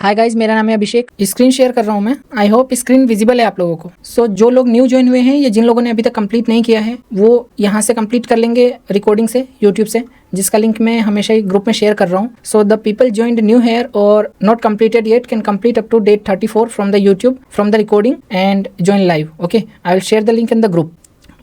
Hi guys, मेरा नाम है अभिषेक। स्क्रीन शेयर कर रहा हूँ मैं। आई होप स्क्रीन विजिबल है आप लोगों को। सो जो लोग न्यू ज्वाइन हुए हैं या जिन लोगों ने अभी तक कंप्लीट नहीं किया है वो यहाँ से कंप्लीट कर लेंगे रिकॉर्डिंग से, यूट्यूब से, जिसका लिंक मैं हमेशा ही ग्रुप में शेयर कर रहा हूँ। So the people joined new here और not completed yet can complete up to date 34 from the YouTube from the recording and join live. Okay, I will share the link in the group.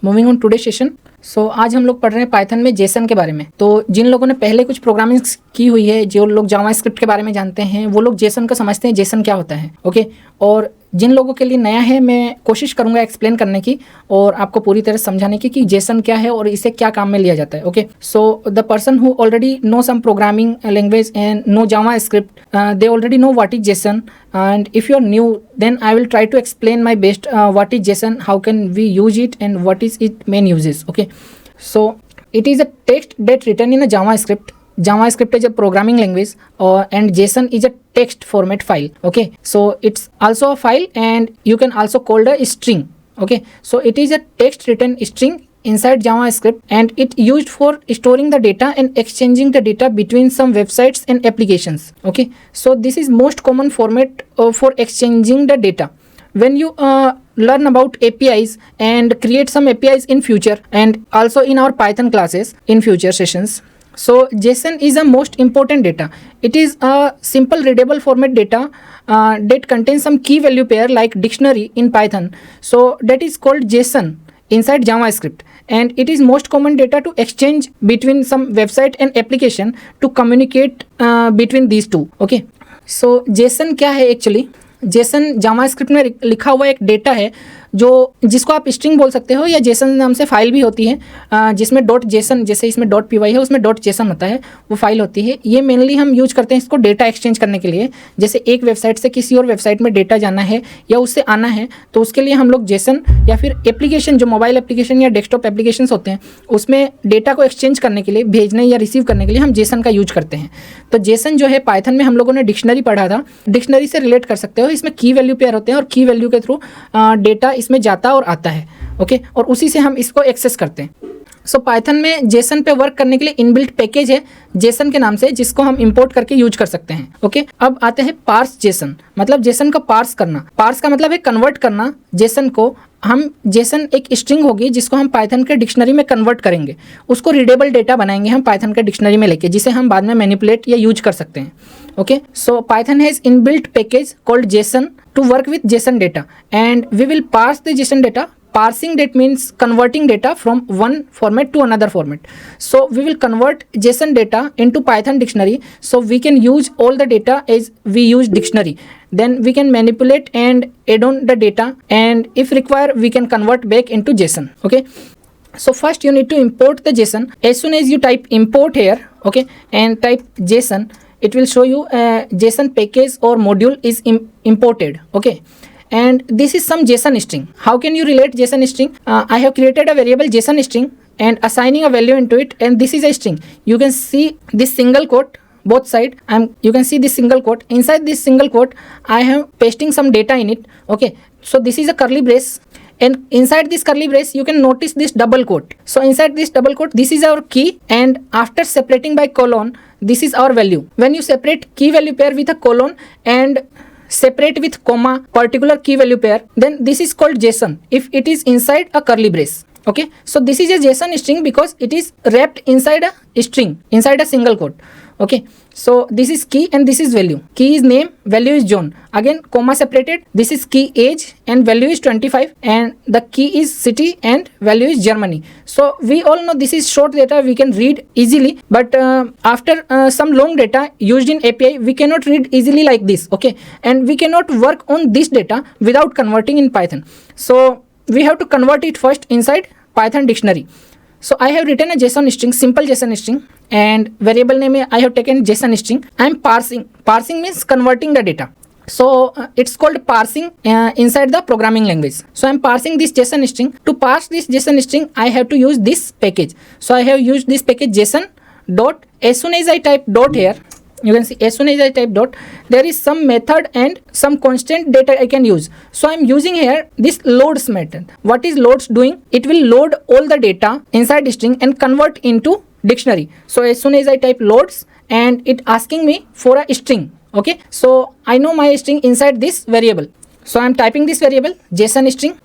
Moving on today session. So आज हम लोग पढ़ रहे हैं Python में Jason के बारे में। तो जिन लोगों ने पहले कुछ प्रोग्रामिंग की हुई है, जो लोग जावास्क्रिप्ट के बारे में जानते हैं, वो लोग जेसन को समझते हैं, जेसन क्या होता है। ओके, और जिन लोगों के लिए नया है, मैं कोशिश करूंगा एक्सप्लेन करने की और आपको पूरी तरह समझाने की कि जेसन क्या है और इसे क्या काम में लिया जाता है। Okay, so the person who already know some programming language and know JavaScript, they already know what is JSON, and if you are new then I will try to explain my best what is JSON, how can we use it and what is its main uses. Okay, so it is a text that written in a JavaScript. JavaScript is a programming language and JSON is a text format file. Okay, so it's also a file and you can also call it a string. Okay, so it is a text written string inside JavaScript and it used for storing the data and exchanging the data between some websites and applications. Okay, so this is most common format for exchanging the data. When you learn about APIs and create some APIs in future and also in our Python classes in future sessions. So JSON is the most important data. It is a simple readable format data that contains some key value pair like dictionary in Python. So that is called JSON inside JavaScript, and it is most common data to exchange between some website and application to communicate between these two. Okay, so JSON क्या है actually? Jason JavaScript में लिखा हुआ एक data है जो जिसको आप स्ट्रिंग बोल सकते हो या जेसन नाम से फाइल भी होती है, जिसमें डॉट जेसन, जैसे इसमें डॉट पी वाई है उसमें डॉट जेसन होता है, वो फाइल होती है। ये मेनली हम यूज करते हैं इसको डेटा एक्सचेंज करने के लिए। जैसे एक वेबसाइट से किसी और वेबसाइट में डेटा जाना है या उससे आना है तो उसके लिए हम लोग जेसन या फिर एप्लीकेशन, जो मोबाइल एप्लीकेशन या डेस्कटॉप एप्लीकेशन होते हैं, उसमें डेटा को एक्सचेंज करने के लिए, भेजने या रिसीव करने के लिए हम जेसन का यूज करते हैं। तो जेसन जो है पाइथन में हम लोगों ने डिक्शनरी पढ़ा था, डिक्शनरी से रिलेट कर सकते हो। इसमें की वैल्यू पेयर होते हैं और की वैल्यू के थ्रू डेटा इसमें जाता और आता है। ओके, और उसी से हम इसको एक्सेस करते हैं। सो पाइथन में जेसन पे वर्क करने के लिए इनबिल्ट पैकेज है जेसन के नाम से, जिसको हम इंपोर्ट करके यूज कर सकते हैं। ओके, अब आते हैं पार्स जेसन, मतलब जेसन को पार्स करना। पार्स का मतलब है कन्वर्ट करना जेसन को। हम जेसन एक स्ट्रिंग होगी जिसको हम पाइथन के डिक्शनरी में कन्वर्ट करेंगे, उसको रीडेबल डेटा बनाएंगे हम पाइथन के डिक्शनरी में लेके, जिसे हम बाद में मैनिपुलेट या यूज कर सकते हैं। Okay, so Python has inbuilt package called Jason to work with JSON data and we will parse the JSON data. Parsing, that means converting data from one format to another format. So we will convert JSON data into Python dictionary so we can use all the data as we use dictionary. Then we can manipulate and add on the data, and if required we can convert back into JSON. Okay, so first you need to import the JSON. As soon as you type import here, okay, and type JSON, it will show you JSON package or module is imported. Okay, and this is some JSON string. How can you relate JSON string? I have created a variable JSON string and assigning a value into it, and this is a string. You can see this single quote both side. You can see this single quote. Inside this single quote I am pasting some data in it. Okay, so this is a curly brace, and inside this curly brace you can notice this double quote. So inside this double quote, this is our key, and after separating by colon, this is our value. When you separate key value pair with a colon and separate with comma particular key value pair, then this is called JSON if it is inside a curly brace. Okay, so this is a JSON string because it is wrapped inside a string, inside a single quote. Okay, so this is key and this is value. Key is name, value is John. Again comma separated. This is key age and value is 25, and the key is city and value is Germany. So we all know this is short data, we can read easily, but after some long data used in API, we cannot read easily like this. Okay, and we cannot work on this data without converting in Python. So we have to convert it first inside Python dictionary. So I have written a JSON string, simple JSON string, and variable name I have taken JSON string. I am parsing. Parsing means converting the data. So it's called parsing inside the programming language. So I'm parsing this JSON string. To parse this JSON string, I have to use this package. So I have used this package JSON dot. As soon as I type dot here, you can see as soon as I type dot, there is some method and some constant data I can use. So I'm using here this loads method. What is loads doing? It will load all the data inside the string and convert into dictionary. So as soon as I type loads, and it asking me for a string, Okay, so I know my string inside this variable, so I'm typing this variable JSON string,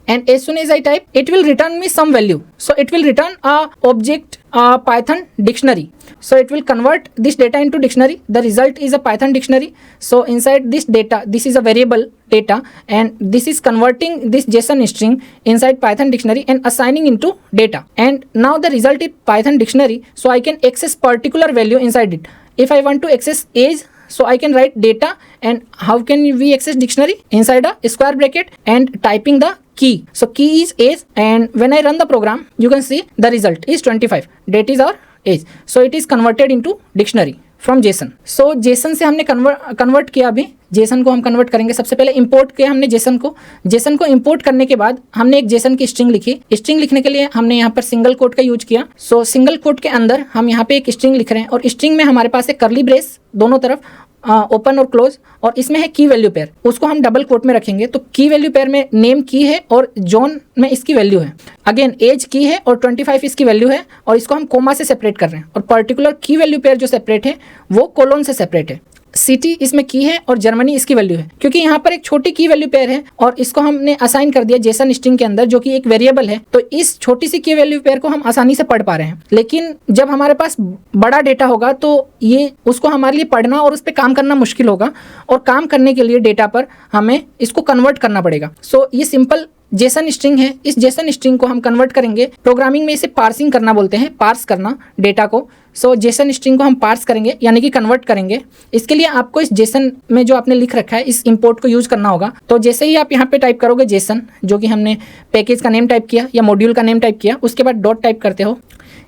and as soon as I type, it will return me some value. So it will return a object Python dictionary. So it will convert this data into dictionary. The result is a Python dictionary. So inside this data, this is a variable data, and this is converting this JSON string inside Python dictionary and assigning into data. And now the result is Python dictionary, so I can access particular value inside it. If I want to access age, so I can write data, and how can we access dictionary? Inside a square bracket and typing the key. So key is age, and when I run the program, you can see the result is 25. Date is our age. So it is converted into dictionary from JSON. So JSON से हमने convert किया. अभी JSON को हम convert करेंगे. सबसे पहले import किया हमने JSON को इंपोर्ट करने के बाद हमने एक JSON की स्ट्रिंग लिखी. स्ट्रिंग लिखने के लिए हमने यहाँ पर सिंगल कोट का यूज किया. सो सिंगल कोट के अंदर हम यहाँ पे एक स्ट्रिंग लिख रहे हैं, और स्ट्रिंग में हमारे पास एक कर्ली ब्रेस दोनों तरफ ओपन और क्लोज, और इसमें है की वैल्यू पेयर. उसको हम डबल कोट में रखेंगे. तो की वैल्यू पेयर में नेम की है और जॉन में इसकी वैल्यू है. अगेन एज की है और 25 इसकी वैल्यू है, और इसको हम कोमा से सेपरेट कर रहे हैं. और पर्टिकुलर की वैल्यू पेयर जो सेपरेट है वो कोलोन से सेपरेट है. सिटी इसमें की है और जर्मनी इसकी वैल्यू है. क्योंकि यहाँ पर एक छोटी की वैल्यू पेयर है और इसको हमने असाइन कर दिया जेसन स्ट्रिंग के अंदर, जो कि एक वेरिएबल है. तो इस छोटी सी की वैल्यू पेयर को हम आसानी से पढ़ पा रहे हैं. लेकिन जब हमारे पास बड़ा डेटा होगा तो ये उसको हमारे लिए पढ़ना और उस पर काम करना मुश्किल होगा, और काम करने के लिए डेटा पर हमें इसको कन्वर्ट करना पड़ेगा. सो ये सिंपल जेसन स्ट्रिंग है. इस जेसन स्ट्रिंग को हम कन्वर्ट करेंगे. प्रोग्रामिंग में इसे पार्सिंग करना बोलते हैं, पार्स करना डेटा को. सो जेसन स्ट्रिंग को हम पार्स करेंगे, यानी कि कन्वर्ट करेंगे. इसके लिए आपको इस जेसन में जो आपने लिख रखा है इस इंपोर्ट को यूज करना होगा. तो जैसे ही आप यहाँ पे टाइप करोगे जेसन, जो कि हमने पैकेज का नेम टाइप किया या मॉड्यूल का नेम टाइप किया, उसके बाद डॉट टाइप करते हो,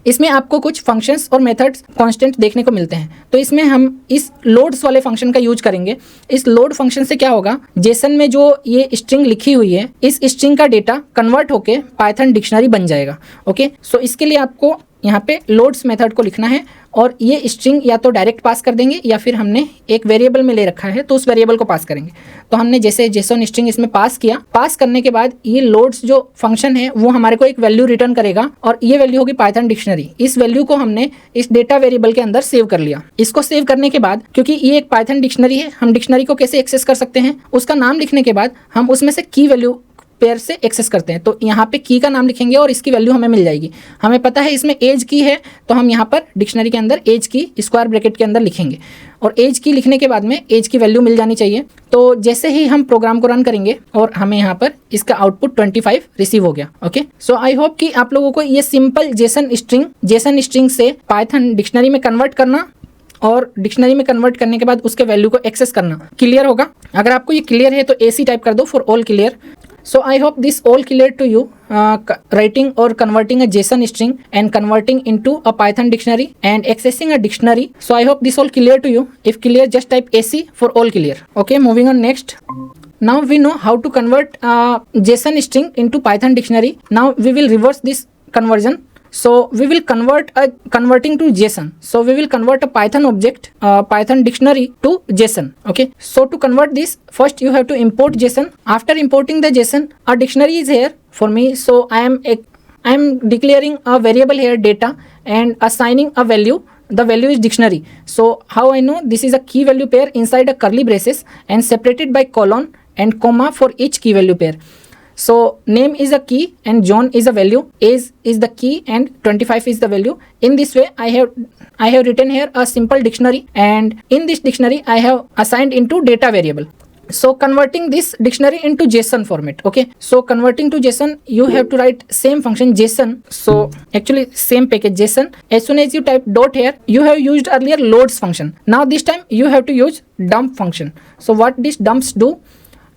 इसमें आपको कुछ फंक्शंस और मेथड्स कांस्टेंट देखने को मिलते हैं. तो इसमें हम इस लोड्स वाले फंक्शन का यूज करेंगे. इस लोड फंक्शन से क्या होगा, जेसन में जो ये स्ट्रिंग लिखी हुई है, इस स्ट्रिंग का डेटा कन्वर्ट होके पाइथन डिक्शनरी बन जाएगा. ओके, सो इसके लिए आपको यहाँ पे लोड्स मेथड को लिखना है, और ये स्ट्रिंग या तो डायरेक्ट पास कर देंगे या फिर हमने एक वेरिएबल में ले रखा है तो उस वेरिएबल को पास करेंगे. तो हमने जैसे जेसन स्ट्रिंग इसमें पास किया. पास करने के बाद ये लोड्स जो फंक्शन है वो हमारे को एक वैल्यू रिटर्न करेगा, और ये वैल्यू होगी पाइथन डिक्शनरी. इस वैल्यू को हमने इस डेटा वेरिएबल के अंदर सेव कर लिया. इसको सेव करने के बाद, क्योंकि ये एक पाइथन डिक्शनरी है, हम डिक्शनरी को कैसे एक्सेस कर सकते हैं, उसका नाम लिखने के बाद हम उसमें से की वैल्यू पेयर से एक्सेस करते हैं. तो यहाँ पे की का नाम लिखेंगे और इसकी वैल्यू हमें मिल जाएगी. हमें पता है इसमें एज की है, तो हम यहाँ पर डिक्शनरी के अंदर एज की स्क्वायर ब्रैकेट के अंदर लिखेंगे, और एज की लिखने के बाद में एज की वैल्यू मिल जानी चाहिए. तो जैसे ही हम प्रोग्राम को रन करेंगे और हमें यहाँ पर इसका आउटपुट 25 रिसीव हो गया. ओके, सो आई होप कि आप लोगों को ये सिंपल जेसन स्ट्रिंग से पाइथन डिक्शनरी में कन्वर्ट करना और डिक्शनरी में कन्वर्ट करने के बाद उसके वैल्यू को एक्सेस करना क्लियर होगा. अगर आपको ये क्लियर है तो AC टाइप कर दो for all clear. So I hope this all clear to you, writing or converting a JSON string and converting into a Python dictionary and accessing a dictionary. So I hope this all clear to you. If clear, just type AC for all clear. Okay, moving on next. Now we know how to convert JSON string into Python dictionary. Now we will reverse this conversion. So we will converting to JSON. So we will convert a Python object, Python dictionary to JSON. Okay. So to convert this, first you have to import JSON. After importing the JSON, a dictionary is here for me. So I am declaring a variable here data and assigning a value. The value is dictionary. So how I know this is a key value pair inside a curly braces and separated by colon and comma for each key value pair. So name is a key and John is a value, age is the key and 25 is the value. In this way I have written here a simple dictionary, and in this dictionary I have assigned into data variable. So converting this dictionary into JSON format. Okay, so converting to JSON, you have to write same function JSON. So actually same package JSON. As soon as you type dot here, you have used earlier loads function. Now this time you have to use dump function. So what these dumps do,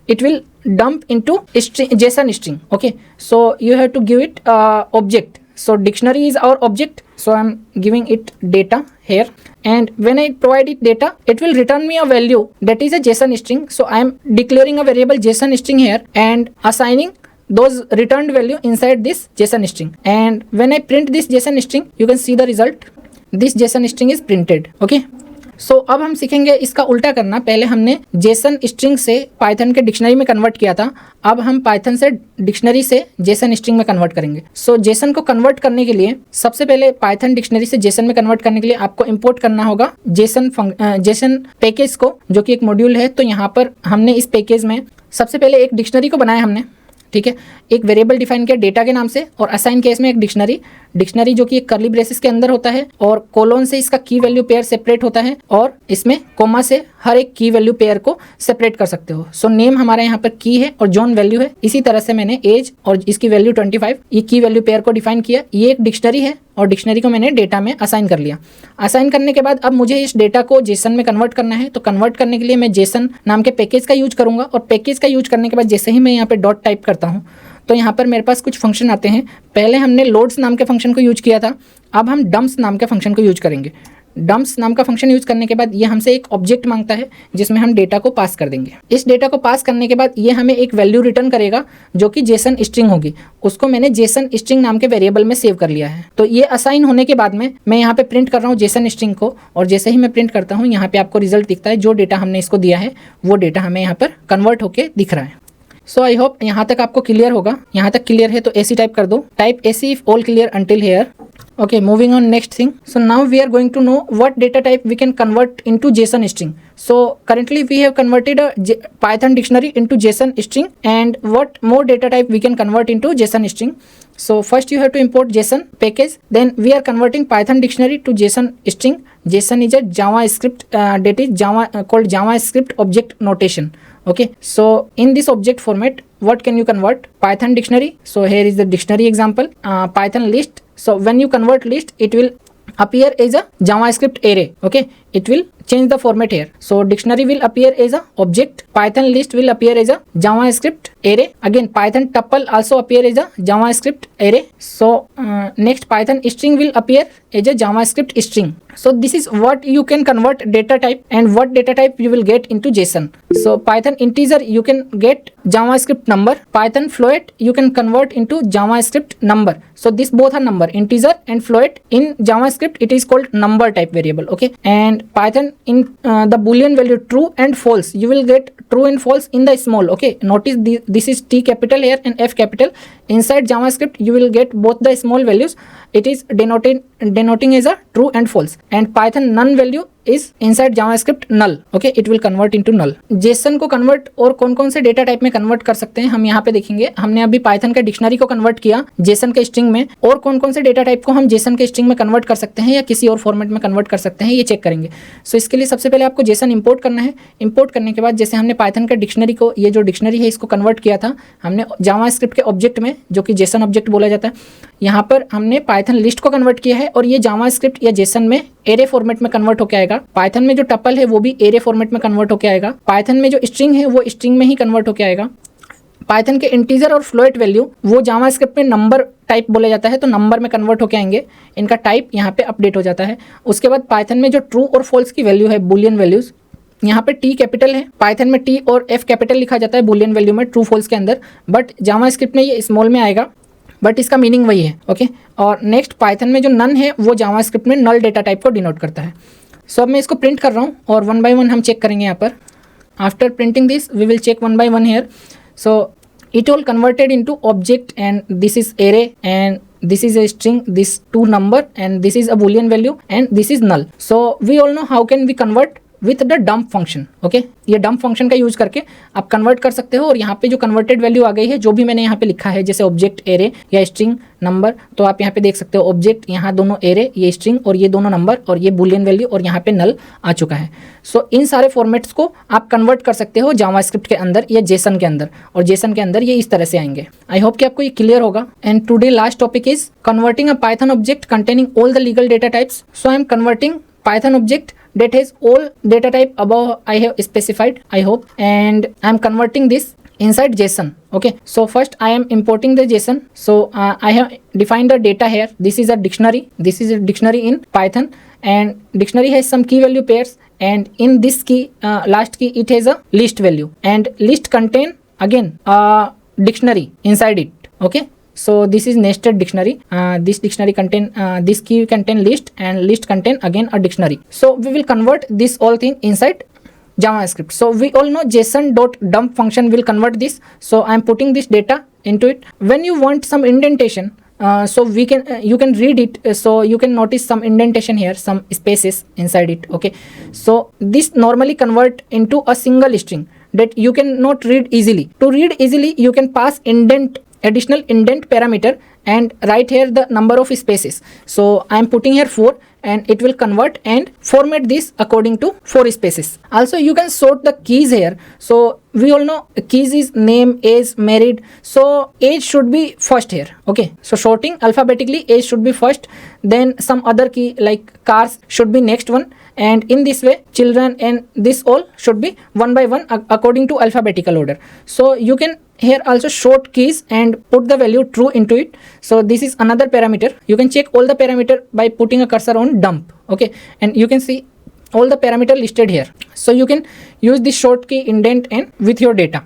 it will dump into JSON string. Okay, so you have to give it object. So dictionary is our object, so I'm giving it data here, and when I provide it data, it will return me a value that is a JSON string. So I am declaring a variable JSON string here and assigning those returned value inside this JSON string. And when I print this JSON string, you can see the result. This JSON string is printed. Okay, सो अब हम सीखेंगे इसका उल्टा करना। पहले हमने Jason string से Python के डिक्शनरी में कन्वर्ट किया था, अब हम पाइथन से डिक्शनरी से जेसन स्ट्रिंग में कन्वर्ट करेंगे। सो जेसन को कन्वर्ट करने के लिए सबसे पहले पाइथन डिक्शनरी से जेसन में कन्वर्ट करने के लिए आपको इंपोर्ट करना होगा जेसन पैकेज को, जो कि एक मॉड्यूल है। तो यहाँ पर हमने इस पैकेज में सबसे पहले एक डिक्शनरी को बनाया हमने, ठीक है, एक वेरिएबल डिफाइन किया डेटा के नाम से, और असाइन केस में एक डिक्शनरी जो कि एक कर्ली ब्रेसेस के अंदर होता है, और कोलोन से इसका की वैल्यू पेयर सेपरेट होता है, और इसमें कोमा से हर एक की वैल्यू पेयर को सेपरेट कर सकते हो। सो नेम हमारा यहाँ पर की है और जॉन वैल्यू है। इसी तरह से मैंने एज और इसकी वैल्यू 25 ये की वैल्यू पेयर को डिफाइन किया। ये एक डिक्शनरी है और डिक्शनरी को मैंने डेटा में असाइन कर लिया। असाइन करने के बाद अब मुझे इस डेटा को जेसन में कन्वर्ट करना है। तो कन्वर्ट करने के लिए मैं जेसन नाम के पैकेज का यूज करूंगा, और पैकेज का यूज करने के बाद जैसे ही मैं यहाँ पे डॉट टाइप करता हूँ तो यहाँ पर मेरे पास कुछ फंक्शन आते हैं। पहले हमने लोड्स नाम के फंक्शन को यूज किया था, अब हम डम्प्स नाम के फंक्शन को यूज करेंगे। डम्प्स नाम का फंक्शन यूज करने के बाद ये हमसे एक ऑब्जेक्ट मांगता है जिसमें हम डेटा को पास कर देंगे। इस डेटा को पास करने के बाद ये हमें एक वैल्यू रिटर्न करेगा जो कि जेसन स्ट्रिंग होगी। उसको मैंने जेसन स्ट्रिंग नाम के वेरिएबल में सेव कर लिया है। तो ये असाइन होने के बाद में मैं यहाँ पे प्रिंट कर रहा हूँ जेसन स्ट्रिंग को, और जैसे ही मैं प्रिंट करता हूँ यहाँ पे आपको रिजल्ट दिखता है। जो डेटा हमने इसको दिया है वो डेटा हमें यहाँ पर कन्वर्ट होके दिख रहा है। सो आई होप यहाँ तक आपको क्लियर होगा। यहाँ तक क्लियर है तो एसी टाइप कर दो, type AC if all clear until here. Okay, moving on next thing. So now we are going to know what data type we can convert into JSON string. So currently we have converted a Python dictionary into JSON string, and what more data type we can convert into JSON string. So first you have to import JSON package. Then we are converting Python dictionary to JSON string. JSON is a JavaScript that is called JavaScript object notation. Okay, so in this object format what can you convert? Python dictionary. So here is the dictionary example. Python list. So when you convert list, it will appear as a JavaScript array. Okay, it will change the format here. So dictionary will appear as a object, Python list will appear as a JavaScript array. Again Python tuple also appear as a JavaScript array. So next Python string will appear as a JavaScript string. So this is what you can convert data type, and what data type you will get into JSON. So Python integer you can get JavaScript number, Python float you can convert into JavaScript number. So these both are number, integer and float. In JavaScript it is called number type variable. Okay, and Python in the boolean value true and false you will get true and false in the small. Okay, notice this is T capital here and F capital. Inside JavaScript you will get both the small values. It is denoting as a true and false, and Python none value is inside JavaScript null. Okay, it will convert into null. JSON को convert और कौन कौन से data type में convert कर सकते हैं हम यहाँ पे देखेंगे। हमने अभी पाइथन के डिक्शनरी को कन्वर्ट किया JSON के स्ट्रिंग में, और कौन कौन से डेटा टाइप को हम JSON के स्ट्रिंग में कन्वर्ट कर सकते हैं या किसी और फॉर्मेट में कन्वर्ट कर सकते हैं, ये चेक करेंगे। सो इसके लिए सबसे पहले आपको JSON इंपोर्ट करना है। इंपोर्ट करने के बाद जैसे हमने पाइथन के डिक्शनरी को, ये जो डिक्शनरी है इसको कन्वर्ट किया था हमने जावास्क्रिप्ट के ऑब्जेक्ट में, जो कि JSON ऑब्जेक्ट बोला जाता है। यहाँ पर हमने पाइथन लिस्ट को कन्वर्ट किया है, और ये जावास्क्रिप्ट या JSON में एरे फॉर्मेट में कन्वर्ट होकर आएगा। पाइथन में जो टपल है वो भी एरे फॉर्मेट में कन्वर्ट होकर आएगा। पाइथन में जो स्ट्रिंग है वो स्ट्रिंग में ही कन्वर्ट होकर आएगा। पाइथन के इंटीजर और फ्लोट वैल्यू वो जावास्क्रिप्ट में नंबर टाइप बोला जाता है, तो नंबर में कन्वर्ट होकर आएंगे। इनका टाइप यहाँ पे अपडेट हो जाता है। उसके बाद पाइथन में जो ट्रू और फॉल्स की वैल्यू है, बुलियन वैल्यूज, यहाँ पे टी कैपिटल है, पाइथन में टी और एफ कैपिटल लिखा जाता है बुलियन वैल्यू में, ट्रू फॉल्स के अंदर, बट जावास्क्रिप्ट में ये स्मॉल में आएगा, बट इसका मीनिंग वही है। ओके, और नेक्स्ट पाइथन में जो नन है वो जावास्क्रिप्ट में नल डेटा टाइप को डिनोट करता है। सो अब मैं इसको प्रिंट कर रहा हूँ और वन बाय वन हम चेक करेंगे यहाँ पर। After printing this we will check one by one here. So it all converted into object, and this is array, and this is a string, this to number, and this is a boolean value, and this is null. So we all know how can we convert with the dump function. Okay, ये dump function का use करके आप convert कर सकते हो। और यहाँ पे जो कन्वर्टेड वैल्यू आ गई है, जो भी मैंने यहाँ पे लिखा है, जैसे ऑब्जेक्ट एरे या स्ट्रिंग नंबर, तो आप यहाँ पे देख सकते हो ऑब्जेक्ट, यहाँ दोनों एरे, ये स्ट्रिंग, और ये दोनों नंबर, और ये बुलियन वैल्यू, और यहाँ पे नल आ चुका है। सो इन सारे फॉर्मेट्स को आप कन्वर्ट कर सकते हो जावास्क्रिप्ट के अंदर या JSON के अंदर, और JSON के अंदर ये इस तरह से आएंगे। आई होप कि आपको ये क्लियर होगा। And today last topic is converting a Python object containing all the legal data types. So I am converting Python object that has all data type above I have specified, I hope, and I am converting this inside JSON. Okay, so first I am importing the JSON. So I have defined the data here. This is a dictionary. This is a dictionary in Python, and dictionary has some key value pairs, and in this key, last key, it has a list value, and list contain again a dictionary inside it. Okay, So this is nested dictionary. This dictionary contain this key contain list and list contain again a dictionary. So we will convert this all thing inside JavaScript. So we all know JSON.dump function will convert this. So I am putting this data into it. When you want some indentation, so we can you can read it. So you can notice some indentation here, some spaces inside it. Okay, so this normally convert into a single string that you cannot read easily. To read easily, you can pass additional indent parameter and write here the number of spaces. So I am putting here 4 and it will convert and format this according to 4 spaces. Also you can sort the keys here. So we all know keys is name, age, married. So age should be first here. Okay, so sorting alphabetically, age should be first, then some other key like cars should be next one, and in this way children and this all should be one by one according to alphabetical order. So you can here also sort keys and put the value true into it. So this is another parameter. You can check all the parameter by putting a cursor on dump. Okay, and you can see all the parameter listed here. So you can use this short key indent and with your data.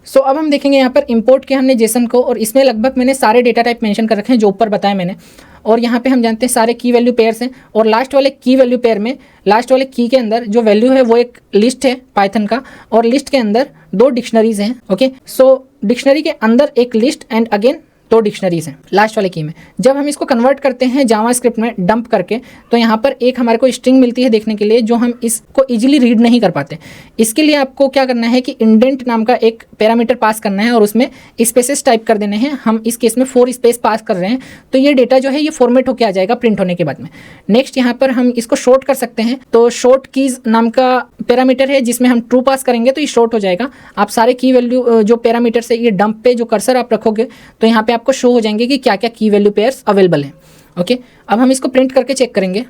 सो अब हम देखेंगे यहाँ पर import किया हमने Jason को, और इसमें लगभग मैंने सारे डेटा टाइप मेंशन कर रखे हैं जो ऊपर बताया मैंने, और यहाँ पे हम जानते हैं सारे की वैल्यू पेयर्स हैं, और लास्ट वाले की वैल्यू पेयर में लास्ट वाले की के अंदर जो वैल्यू है वो एक लिस्ट है पाइथन का, और लिस्ट के अंदर 2 डिक्शनरीज हैं. ओके, सो डिक्शनरी के अंदर एक लिस्ट एंड अगेन 2 डिक्शनरीज हैं लास्ट वाले की में. जब हम इसको कन्वर्ट करते हैं जावास्क्रिप्ट में डंप करके, तो यहाँ पर एक हमारे को स्ट्रिंग मिलती है देखने के लिए जो हम इसको इजीली रीड नहीं कर पाते. इसके लिए आपको क्या करना है कि इंडेंट नाम का एक पैरामीटर पास करना है और उसमें स्पेसेस टाइप कर देने हैं. हम इस केस में 4 स्पेस पास कर रहे हैं, तो ये डेटा जो है ये फॉर्मेट होकर आ जाएगा प्रिंट होने के बाद में. नेक्स्ट यहाँ पर हम इसको शॉर्ट कर सकते हैं, तो शॉर्ट कीज नाम का पैरामीटर है जिसमें हम ट्रू पास करेंगे तो ये शॉर्ट हो जाएगा. आप सारे की वैल्यू जो पैरामीटर से ये डंप पे जो कर्सर आप रखोगे तो यहाँ पे आपको शो हो जाएंगे कि क्या क्या की वैल्यू पेयर्स अवेलेबल हैं. ओके, अब हम इसको प्रिंट करके चेक करेंगे.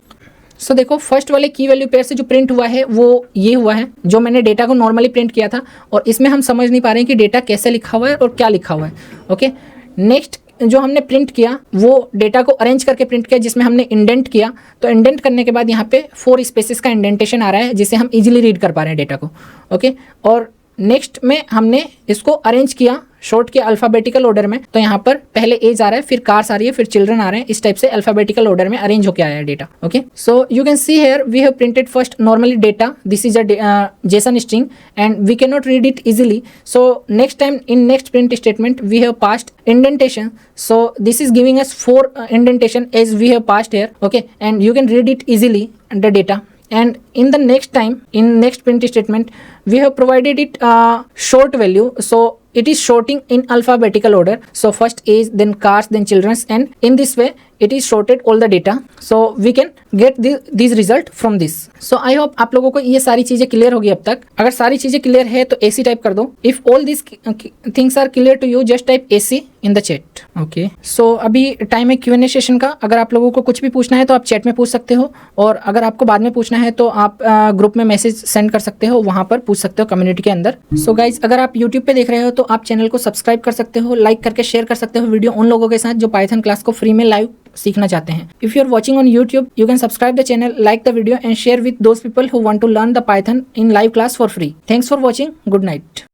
सो देखो फर्स्ट वाले की वैल्यू पेयर से जो प्रिंट हुआ है वो ये हुआ है जो मैंने डेटा को नॉर्मली प्रिंट किया था, और इसमें हम समझ नहीं पा रहे हैं कि डेटा कैसे लिखा हुआ है और क्या लिखा हुआ है. ओके, नेक्स्ट जो हमने प्रिंट किया वो डेटा को अरेंज करके प्रिंट किया जिसमें हमने इंडेंट किया. तो इंडेंट करने के बाद यहाँ पे 4 स्पेसेस का इंडेंटेशन आ रहा है जिससे हम इजीली रीड कर पा रहे हैं डेटा को. ओके, और नेक्स्ट में हमने इसको अरेंज किया शॉर्ट के अल्फ़ाबेटिकल ऑर्डर में, तो यहाँ पर पहले एज आ रहा है, फिर कार्स आ रही है, फिर चिल्ड्रन आ रहे हैं. इस टाइप से अल्फ़ाबेटिकल ऑर्डर में अरेंज होकर आया है data. Okay, so you can see here we have printed first normally data. This is a JSON string and we can not read it easily. So next time in next print statement we have passed indentation. So this is giving us 4 indentation as we have passed here. Okay, and you can read it easily the data. And in the next time, in next print statement, we have provided it short value. So it is sorting in alphabetical order. So first age, then cars, then children's, and in this way it is sorted all the data. So we can get these result from this. So I hope आप लोगों को ये सारी चीजें clear होगी अब तक. अगर सारी चीजें क्लियर है तो AC टाइप कर दो. If all these things are clear to you, just type AC in the chat. Okay. So अभी टाइम है Q&A सेशन का. अगर आप लोगों को कुछ भी पूछना है तो आप चैट में पूछ सकते हो, और अगर आपको बाद में पूछना है तो आप ग्रुप में मैसेज सेंड कर सकते हो, वहाँ पर पूछ सकते हो कम्युनिटी के अंदर. सो गाइज अगर आप यूट्यूब पे देख रहे हो तो आप चैनल को सब्सक्राइब कर सकते हो, लाइक करके शेयर कर सकते हो वीडियो उन लोगों के साथ जो पाइथन क्लास को फ्री में लाइव सीखना चाहते हैं. If you are watching on YouTube you can subscribe the channel, like the video and share with those people who want to learn the Python in live class for free. Thanks for watching. Good night.